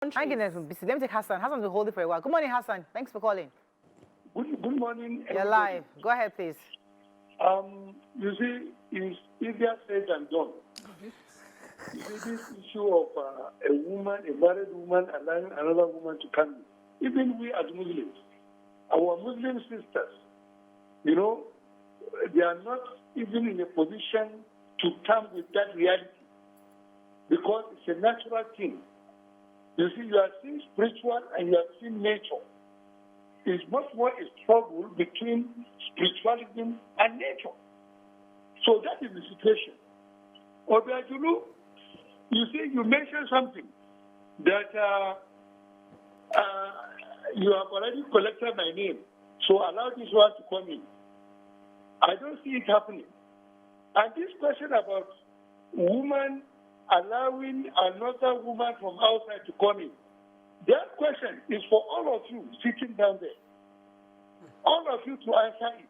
Thank you. Let me take Hassan. Hassan will hold it for a while. Good morning, Hassan. Thanks for calling. Good morning. You're live. Go ahead, please. You see, it's easier said than done. You see, this issue of a married woman, allowing another woman to come in. Even we as Muslims, our Muslim sisters, you know, they are not even in a position to come with that reality because it's a natural thing. You see, you are seeing spiritual and you are seeing nature. It's much more a struggle between spirituality and nature. So that is the situation. Obiajulu, you see, you mentioned something that you have already collected my name, so allow this one to come in. I don't see it happening. And this question about woman allowing another woman from outside to come in, that question is for all of you sitting down there. All of you to answer it.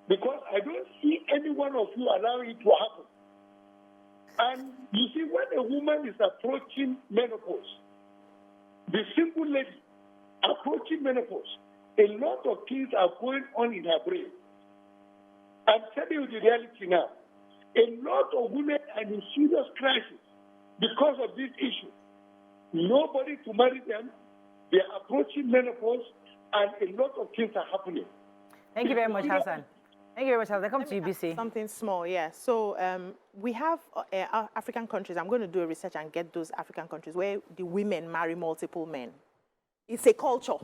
Because I don't see any one of you allowing it to happen. And you see, when a woman is approaching menopause, the simple lady approaching menopause, a lot of things are going on in her brain. I'm telling you the reality now. A lot of women are in serious crisis because of this issue. Nobody to marry them. They are approaching menopause, and a lot of things are happening. Thank you very much, Hassan. Thank you very much, Hassan. Come to you, BC. Something small, yeah. So we have African countries. I'm going to do a research and get those African countries where the women marry multiple men. It's a culture.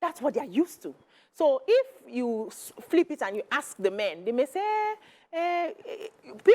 That's what they're used to. So if you flip it and you ask the men, they may say,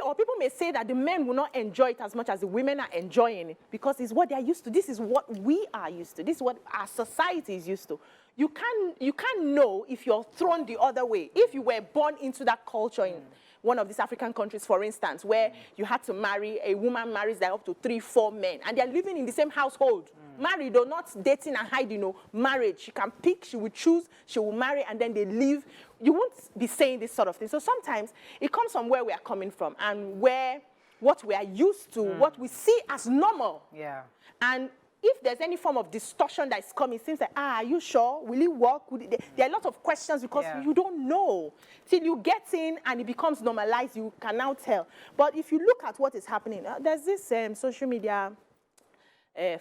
or people may say that the men will not enjoy it as much as the women are enjoying it because it's what they're used to. This is what we are used to. This is what our society is used to. You can't know if you're thrown the other way. If you were born into that culture in one of these African countries, for instance, where you had to marry, a woman marries like up to 3-4 men, and they're living in the same household. Married or not dating and hiding, you know, marriage. She can pick, she will choose, she will marry, and then they leave. You won't be saying this sort of thing. So sometimes it comes from where we are coming from and what we are used to, what we see as normal. Yeah. And if there's any form of distortion that is coming, it seems like, are you sure? Will it work? There are a lot of questions because you don't know. Till you get in and it becomes normalized, you can now tell. But if you look at what is happening, there's this social media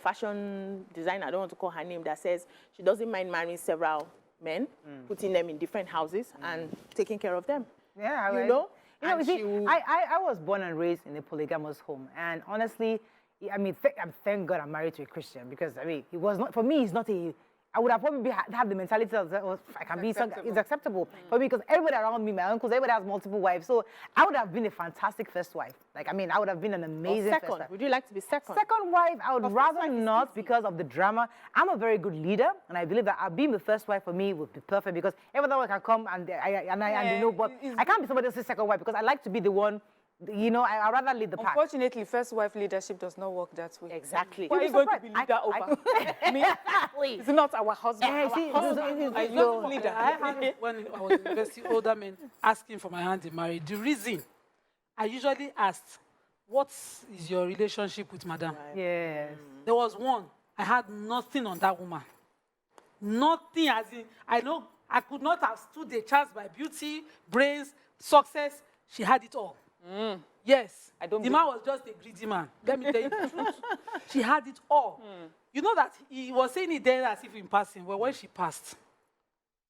fashion designer, I don't want to call her name, that says she doesn't mind marrying several men, putting them in different houses and taking care of them. Yeah, you know? You see, I was born and raised in a polygamous home, and honestly, I mean, thank God I'm married to a Christian because, I mean, it was not, for me, it's not a, I would have probably have the mentality of, I can be, it's acceptable for me because everybody around me, my uncles, everybody has multiple wives. So I would have been a fantastic first wife. Like, I mean, I would have been an amazing second. first wife. Would you like to be second? Second wife, I would rather not because of the drama. I'm a very good leader, and I believe that being the first wife for me would be perfect because every other one can come and you know, but I can't be somebody else's second wife because I like to be the one. You know, I'd rather lead the pack. Unfortunately, first wife leadership does not work that way. Exactly. Why are you going to be leader over? Exactly. It's not our husband. I had, when I was in university, older men asking for my hand in marriage. The reason I usually asked, what is your relationship with madam? Yes. There was one. I had nothing on that woman. Nothing, as in, I know I could not have stood a chance by beauty, brains, success. She had it all. Yes. The man was just a greedy man. Let me tell you the truth. She had it all. You know that he was saying it then as if in passing. Well, when she passed,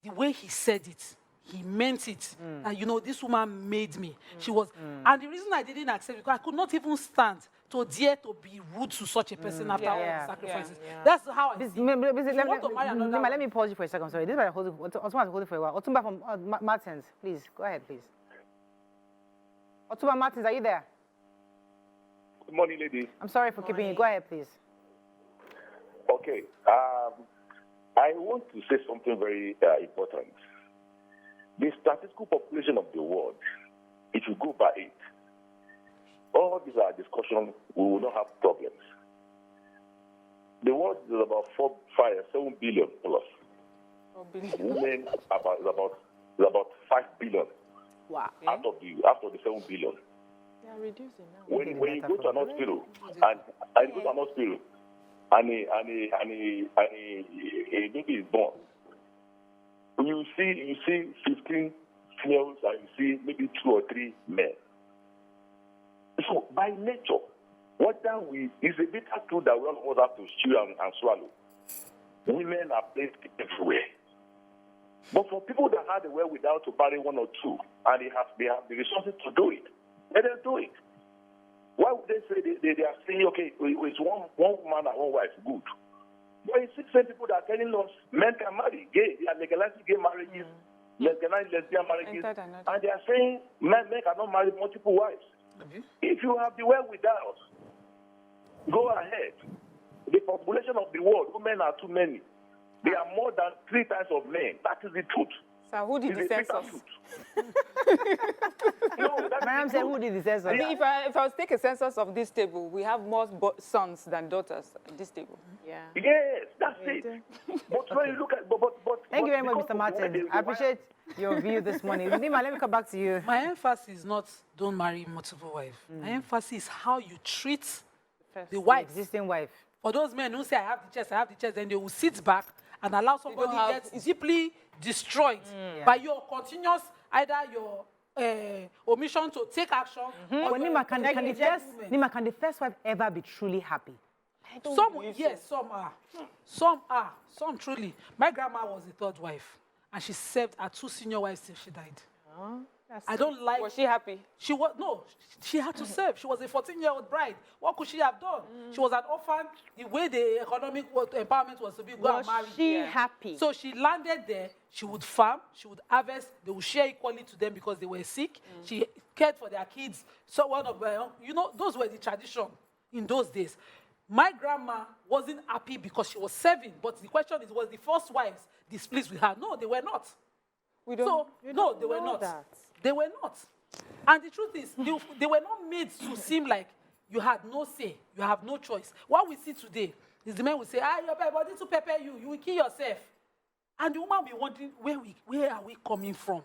the way he said it, he meant it. And you know, this woman made me. She was, and the reason I didn't accept it, because I could not even stand to dare to be rude to such a person after all the sacrifices. That's how I see it. Let me pause you for a second. Sorry, this is why I hold it for a while. Otumba from Martins, please go ahead, please. Otumba Martins, are you there? Good morning, ladies. I'm sorry for keeping you. Go ahead, please. Okay. I want to say something very important. The statistical population of the world, if you go by it, all these are discussions, we will not have problems. The world is about 7 billion plus. 4 billion. Women is about 5 billion. Wow. Out of the 7 billion. They are reducing now. When you go to an hospital and and a baby is born, you see 15 females and you see maybe 2 or 3 men. So by nature, it's a bitter truth that we all have to chew and swallow. Women are placed everywhere. But for people that have the wherewithal to marry 1 or 2, and they have the resources to do it, let them do it. Why would they say they are saying, okay, it's one woman and 1 wife, good. But it's 6 people that are telling us men can marry, gay, they are legalizing gay marriages, legalizing lesbian marriages, and they are saying men cannot marry multiple wives. If you have the wherewithal, go ahead. The population of the world, women are too many. They are more than 3 times of men. That is the truth. So who did the census? Mariam said, who did the census? I mean, if I was to take a census of this table, we have more sons than daughters at this table. Yeah. Yes, that's it. But when you look at... Thank you very much, Mr. Martin. I appreciate your view this morning. Nima, let me come back to you. My emphasis is not don't marry multiple wives. My emphasis is how you treat the wife. Existing wife. For those men who say, I have the chest, then they will sit back and allow somebody get deeply destroyed by your continuous, either your omission to take action. Or Nima, can the first wife ever be truly happy? Yes, some are. Some are. Some truly. My grandma was the 3rd wife, and she served her 2 senior wives till she died. I don't like... Was she happy? She had to serve. She was a 14-year-old bride. What could she have done? She was an orphan. The way the economic empowerment was to be, go and marry. Was she happy? So she landed there. She would farm. She would harvest. They would share equally to them because they were sick. She cared for their kids. So one of those were the tradition in those days. My grandma wasn't happy because she was serving. But the question is, was the first wives displeased with her? No, they were not. They were not. That. They were not. And the truth is, they were not made to seem like you had no say, you have no choice. What we see today is the men will say, your body to prepare you, you will kill yourself. And the woman will be wondering, where are we coming from?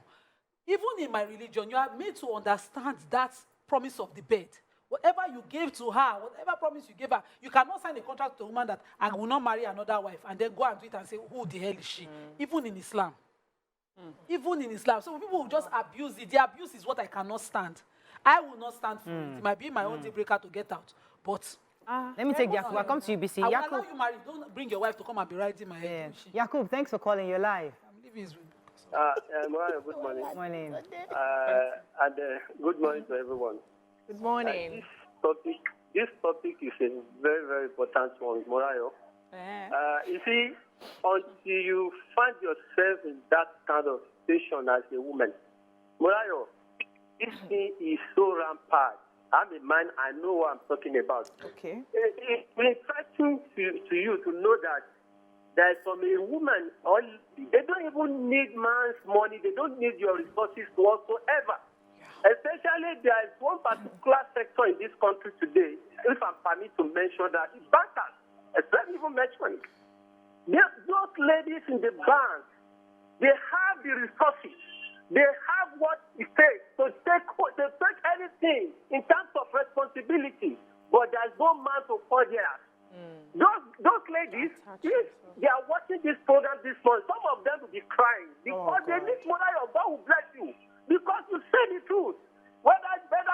Even in my religion, you are made to understand that promise of the bed. Whatever you gave to her, whatever promise you gave her, you cannot sign a contract to a woman that I will not marry another wife and then go and do it and say, who the hell is she? Even in Islam. Even in Islam. So people will just abuse it. The abuse is what I cannot stand. I will not stand for it. It might be my own deal breaker to get out. But let me take Yakub. I'll come to you, BC. I will Yakub. allow you marry. Don't bring your wife to come and be riding my head. Yakub, thanks for calling. You're live. I'm leaving his room. Good morning. Morning. And good morning to everyone. Good morning. This topic is a very, very important one, Morayo. You see, until you find yourself in that kind of situation as a woman, Morayo, this thing is so rampant. I'm a man, I know what I'm talking about. Okay. It's interesting to you to know that there's from a woman, they don't even need man's money, they don't need your resources whatsoever. Especially, there is one particular sector in this country today, if I'm permitted to mention that, it's bankers. Let me even mention it. Those ladies in the bank, they have the resources. They have what it takes to take anything in terms of responsibility, but there's no man to call theirs. Those ladies, if they are watching this program this month, some of them will be crying because they need money or God will bless you. Because you say the truth. Whether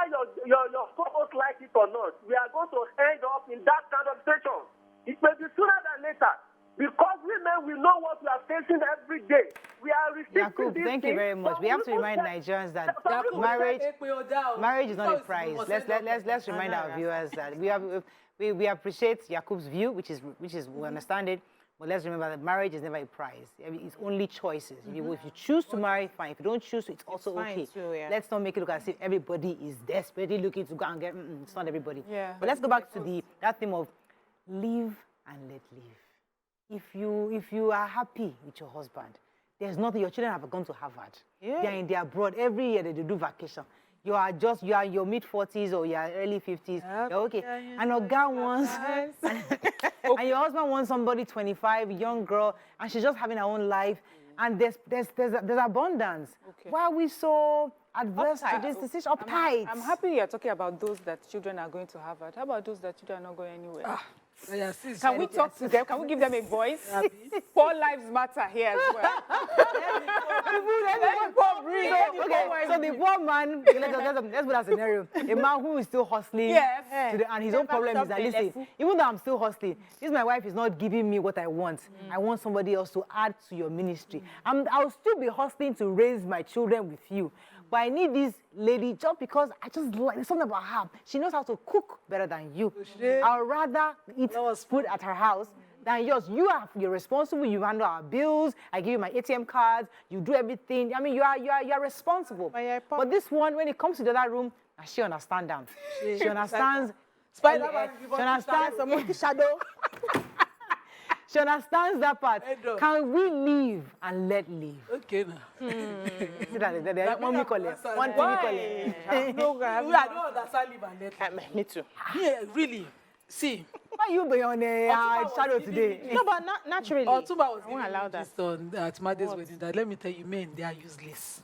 your co-host like it or not, we are going to end up in that kind of situation. It may be sooner than later. Because women will know what we are facing every day. We are receiving Yakub, thank you very much. We have to remind Nigerians that marriage is not a prize. Let's remind our viewers that we appreciate Yakub's view, which is we understand it. But let's remember that marriage is never a prize. It's only choices. If you choose to marry, fine. If you don't choose to, it's also okay. Too, yeah. Let's not make it look as if everybody is desperately looking to go and get. It's not everybody. Yeah. But let's go back to that theme of live and let live. If you are happy with your husband, there's nothing. Your children have gone to Harvard. Yeah. They are abroad every year. They do vacation. You are in your mid-40s or your early 50s. You're okay. And your guy wants, and your husband wants somebody 25, young girl, and she's just having her own life. And there's abundance. Okay. Why are we so adverse to this decision? Uptight. I'm happy you're talking about those that children are going to Harvard. How about those that children are not going anywhere? Yeah, sis. Can we talk to them? Can we give them a voice? Poor lives matter here as well. So the poor man, let's put that scenario. A man who is still hustling, Yes. and his own problem is that, listen, even though I'm still hustling, this my wife is not giving me what I want. I want somebody else to add to your ministry. I'll still be hustling to raise my children with you. But I need this lady just because I just like, there's something about her. She knows how to cook better than you. I'd rather eat food at her house than yours. You're responsible. You handle our bills. I give you my ATM cards. You do everything. I mean, you are responsible. But this one, when it comes to the other room, she understands them. She understands. Spider-Man, She understands some monkey shadow. She understands that part. Can we leave and let leave? Okay, now. One me call it. One thing me call it. I don't understand live and let live. Me too. Yeah, really. See. Why you be on a shadow today? No, but naturally. Otumba was I won't allow that. at Made's wedding. That let me tell you, men, they are useless.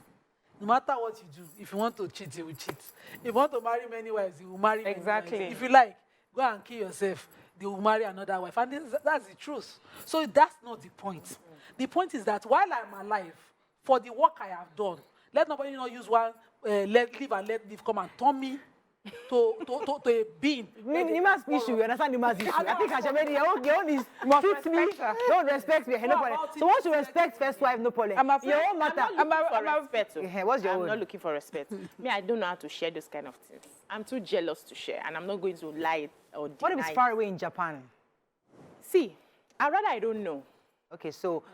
No matter what you do, if you want to cheat, you will cheat. If you want to marry many wives, you will marry many Exactly. wives. If you like, go and kill yourself. They will marry another wife. And that's the truth. So that's not the point. The point is that while I'm alive, for the work I have done, let nobody not use one live and let live come and turn me to a being. Nima's issue, you understand Nima's issue? I think Hashamedi, your own is treat me, don't respect me, no problem. So once you respect first wife, no problem. Your own matter. What's your own? I'm not looking for respect. Me, I don't know how to share those kind of things. I'm too jealous to share, and I'm not going to lie or deny. What if it's far away in Japan? See, I'd rather I don't know. Okay, so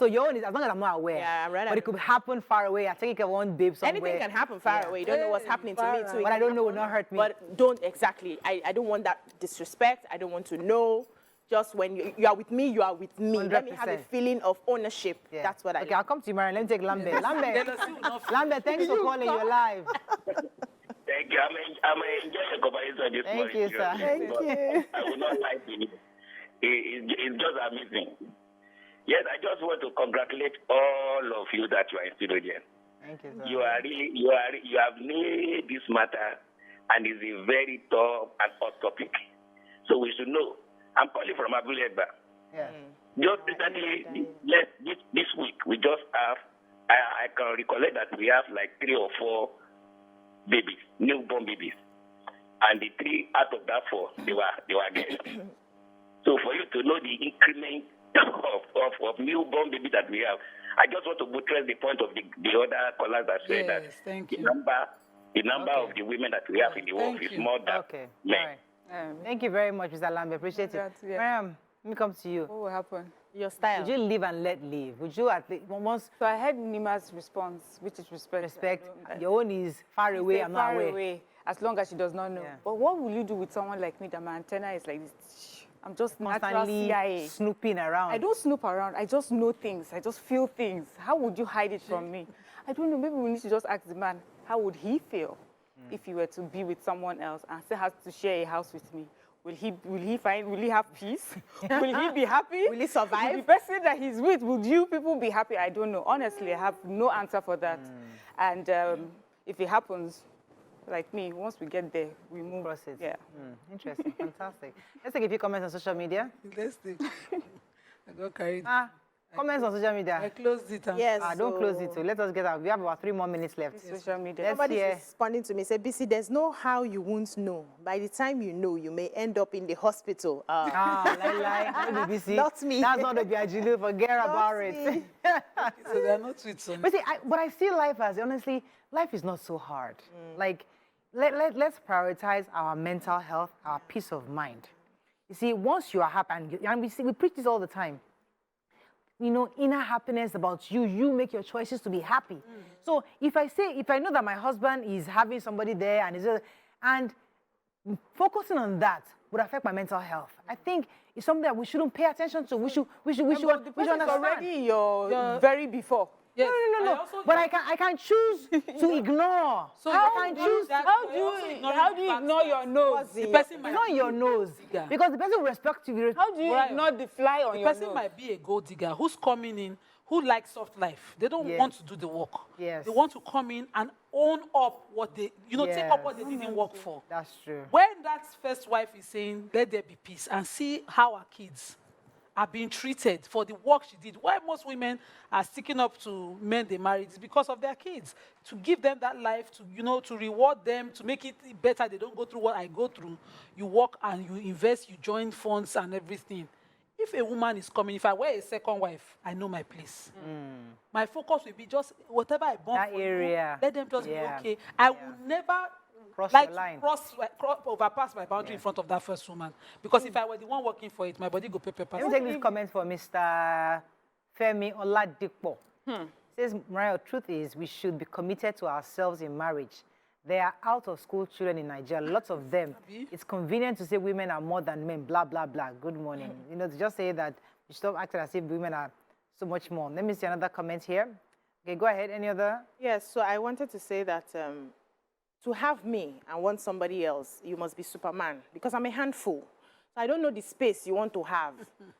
your own is, as long as I'm not aware. Yeah, I'm right. But it could happen far away. I think I want babe somewhere. Anything can happen far away. You don't know what's happening to me too. What I don't know will not hurt me. But don't exactly. I don't want that disrespect. I don't want to know. Just when you are with me, you are with me. 100%. Let me have a feeling of ownership. Yeah. That's what I Okay, I'll come to you, Mariam. Let me take Lambert. Lambert, thanks for calling. You're live. Thank you. I'm enjoying the conversation this morning. Thank you, sir. Thank you. I will not lie to you. It's just amazing. Yes, I just want to congratulate all of you that you are in studio here. Thank you, sir. You have nailed this matter, and it's a very tough and hot topic. So we should know. I'm calling from Abuleba. Yeah. Just recently, this week, we just have, I can recollect that we have like 3 or 4 babies, newborn babies. And the 3 out of that 4, they were girls. So for you to know the increment of newborn babies that we have, I just want to buttress the point of the other callers that said that the number of the women that we have in the world is more than men. All right. Thank you very much, Mr. Lambert. Appreciate it. Yeah. Mariam, let me come to you. What will happen? Your style. Would you live and let live? Would you at least once So I heard Nima's response, which is respect. your own is far away, I'm not far aware. away, as long as she does not know. Yeah. But what will you do with someone like me that my antenna is like this? I'm just natural Constantly CIA. snooping around. I don't snoop around. I just know things. I just feel things. How would you hide it from me? I don't know. Maybe we need to just ask the man, how would he feel if he were to be with someone else and still has to share a house with me? Will he have peace? Will he be happy? Will he survive? Will the person that he's with, would you people be happy? I don't know. Honestly, I have no answer for that. And if it happens, like me, once we get there, we move. Process. Yeah. Interesting. Fantastic. Let's take a few comments on social media. Let's see. I got carried. Comments on social I media. closed it. Yes. Don't close it. So let us get out. We have about 3 more minutes left. Social media. Let's Somebody's hear. responding to me, say, BC, there's no how you won't know. By the time you know, you may end up in the hospital. Lie. No BBC. Not me. That's not the Biajilu. Forget about it. So they are not sweet. But see, I see life as, honestly, life is not so hard. Like, let's prioritize our mental health, our peace of mind. You see, once you are happy, and we preach this all the time, you know, inner happiness about you, you make your choices to be happy. So if I know that my husband is having somebody there and focusing on that would affect my mental health, I think it's something that we shouldn't pay attention to. We should understand. Already your very before. Yes. No. But I can choose to ignore. So I can choose. How do you ignore your nose? The person might Ignore your nose. Because the person will respect you. How do you ignore the fly on The your person nose? might be a gold digger who's coming in who like soft life. They don't Yes. want to do the work. Yes. They want to come in and own up what they, take up Yes. what they didn't work for. That's true. When that first wife is saying, let there be peace, and see how our kids are being treated for the work she did. Why most women are sticking up to men they married is because of their kids. To give them that life, to, to reward them, to make it better. They don't go through what I go through. You work and you invest, you join funds and everything. If a woman is coming, if I were a second wife, I know my place. My focus will be just whatever I bought That for area. you, let them just Yeah. be okay. I will never Cross like your line. to overpass my boundary in front of that first woman. Because if I were the one working for it, my body go pay. Let me take this comment from Mr. Femi Oladipo. Says, Mariah, truth is we should be committed to ourselves in marriage. There are out-of-school children in Nigeria, lots of them. It's convenient to say women are more than men, blah, blah, blah. Good morning. To just say that you stop acting as if women are so much more. Let me see another comment here. Okay, go ahead. Any other? Yes, so I wanted to say that to have me and want somebody else, you must be Superman, because I'm a handful. So I don't know the space you want to have,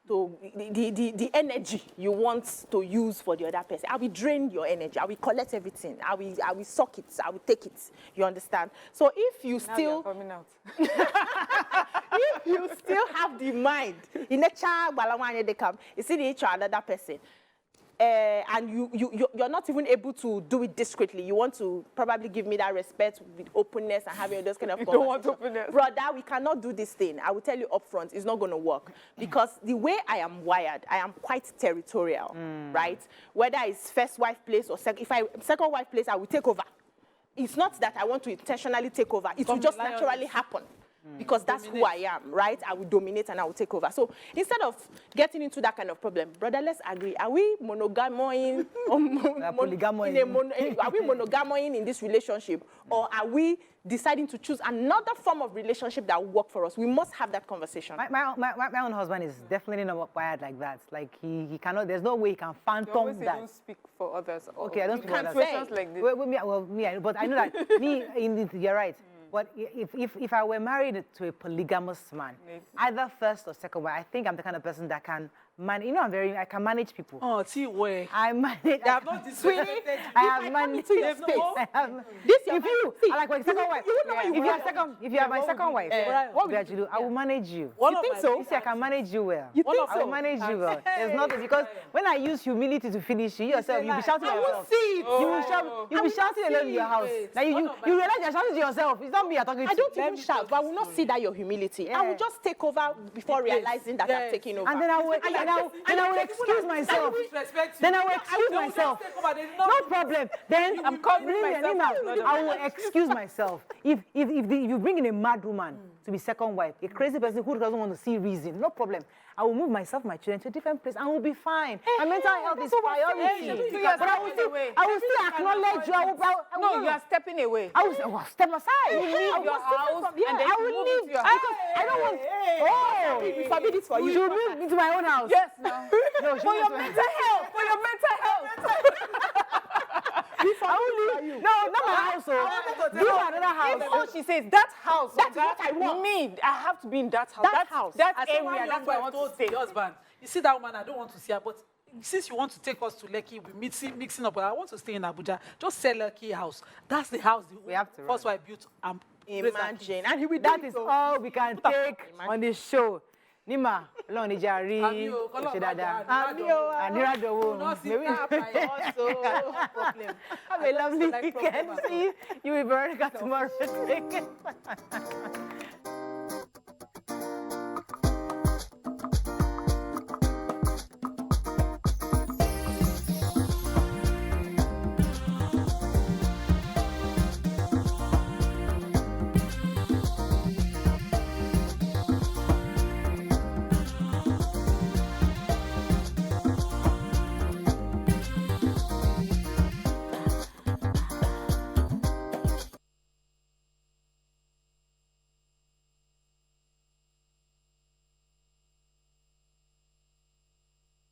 the energy you want to use for the other person. I will drain your energy. I will collect everything. I will suck it. I will take it. You understand? So if you Now still... you're coming out. if you still have the mind, in a child, you see the other person, and you're not even able to do it discreetly. You want to probably give me that respect with openness and having those kind of conversations. don't want openness. Brother, we cannot do this thing. I will tell you up front, it's not going to work. Because the way I am wired, I am quite territorial, right? Whether it's first wife place or second wife place, I will take over. It's not that I want to intentionally take over. It will just naturally happen. Because that's who I am, right? I will dominate and I will take over. So instead of getting into that kind of problem, brother, let's agree. Are we monogamoing? Are we monogamoing in this relationship? Or are we deciding to choose another form of relationship that will work for us? We must have that conversation. My own husband is definitely not wired like that. Like he cannot, there's no way he can phantom that. Don't speak for others. Okay, I don't speak for others. Situations like this. But I know that you're right. But if I were married to a polygamous man, either first or second wife, I think I'm the kind of person that can manage. I can manage people. Oh, see where. I manage. They have not disrespected you. I have managed. This If you are like my second wife, if you are my second wife, what would you do? I will manage you. You think so? You see, I can manage you well. You think I will so? manage you well. There's nothing, because when I use humility to finish you yourself, you'll be shouting at I will yourself. see it. You'll be shouting alone in your house. Now you realize you're shouting to yourself. It's not me you're talking to. I don't even shout, but I will not see that your humility. I will just take over before realizing that I've taken over. And then I will excuse myself. Then I will excuse myself. No problem. Then I'm covering myself. I will excuse myself. If you bring in a mad woman to be second wife, a crazy person who doesn't want to see reason, no problem. I will move myself, my children to a different place, and we'll be fine. My mental health is priority. But I will still acknowledge you. No, you are stepping away. I will step aside. You leave your house and then I you will move leave into your because house. I don't want. We forbid it for you. You should move into my own house. Yes, now. No, For your mental health. For your mental health. I will leave. No, not my house. Leave another house. If all she says, that house. That's what I want. Me, I have to be in that house. That house. That As area, someone that's where I want to stay. the husband, you see that woman, I don't want to see her, but since you want to take us to Lekki, we mixing up, but I want to stay in Abuja. Just sell Lekki house. That's the house We have to first wife built. Imagine. And he will That do is it, so. all we can take on this show. Nima, Ọlọ́run ní jẹ́ a rí òṣè dáadáa. Àníra dọ̀wọ́. Have a lovely weekend. See you in Veronica tomorrow.